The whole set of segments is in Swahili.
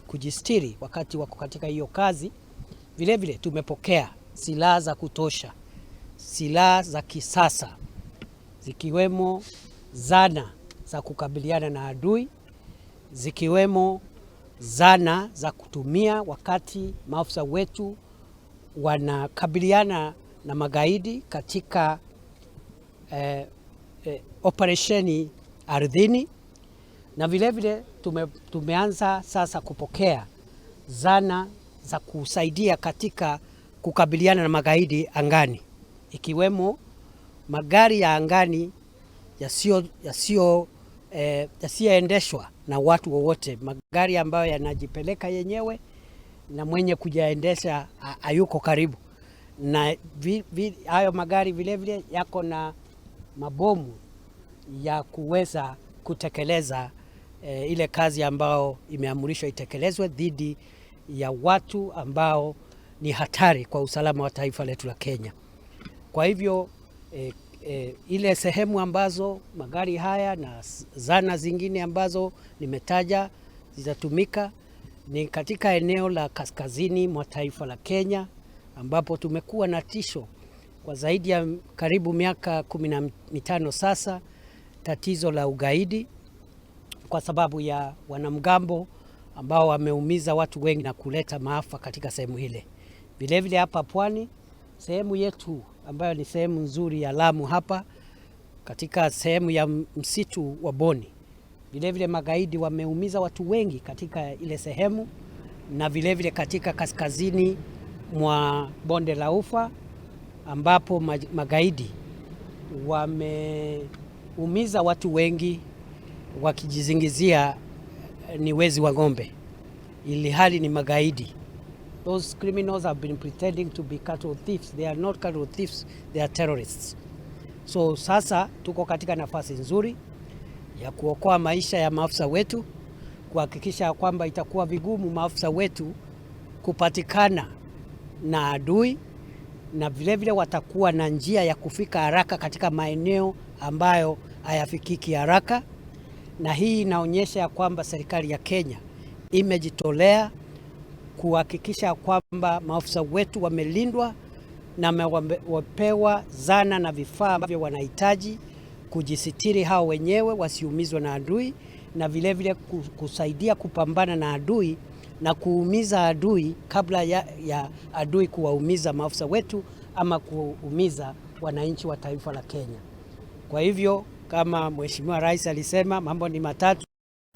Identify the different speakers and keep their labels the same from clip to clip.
Speaker 1: kujistiri wakati wako katika hiyo kazi. Vile vile tumepokea silaha za kutosha, silaha za kisasa zikiwemo zana za kukabiliana na adui, zikiwemo zana za kutumia wakati maafisa wetu wanakabiliana na magaidi katika operesheni ardhini, na vile vile tumeanza sasa kupokea zana za kusaidia katika kukabiliana na magaidi angani, ikiwemo magari ya angani yasiyoendeshwa na watu wowote, magari ambayo yanajipeleka yenyewe na mwenye kujaendesha hayuko karibu. Na hayo magari vile vile yako na mabomu ya kuweza kutekeleza ile kazi ambao imeamrishwa itekelezwe dhidi ya watu ambao ni hatari kwa usalama wa taifa letu la Kenya. Kwa hivyo ile sehemu ambazo magari haya na zana zingine ambazo nimetaja zitatumika ni katika eneo la kaskazini mwa taifa la Kenya, ambapo tumekuwa na tisho kwa zaidi ya karibu miaka 15 sasa, tatizo la ugaidi kwa sababu ya wanamgambo ambao wameumiza watu wengi na kuleta maafa katika sehemu ile. Vile vile hapa pwani, sehemu yetu ambayo ni sehemu nzuri ya Lamu hapa, katika sehemu ya msitu wa Boni, vile vile magaidi wameumiza watu wengi katika ile sehemu, na vile vile katika kaskazini mwa bonde la Ufa ambapo magaidi wameumiza watu wengi wakijizingizia ni wezi wa ng'ombe, ili hali ni magaidi. Those criminals have been pretending to be cattle thieves. They are not cattle thieves, they are terrorists. So sasa tuko katika nafasi nzuri ya kuokoa maisha ya maafisa wetu, kuhakikisha kwamba itakuwa vigumu maafisa wetu kupatikana na adui, na vile vile watakuwa na njia ya kufika haraka katika maeneo ambayo hayafikiki haraka. Na hii inaonyesha kwamba serikali ya Kenya imejitolea kuhakikisha kwamba maafisa wetu wamelindwa na wamepewa zana na vifaa ambavyo wanahitaji kujisitiri hao wenyewe wasiumizwe na adui, na vile vile kusaidia kupambana na adui na kuumiza adui kabla ya adui kuwaumiza maafisa wetu ama kuumiza wananchi wa taifa la Kenya. Kwa hivyo kama Mheshimiwa Rais alisema, mambo ni matatu.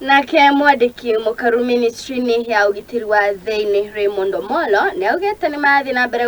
Speaker 2: Nake mwandiki mukaru ministry-ini ya ugitiri wa thiini Raymond Omolo ni augite ni mathi na mbere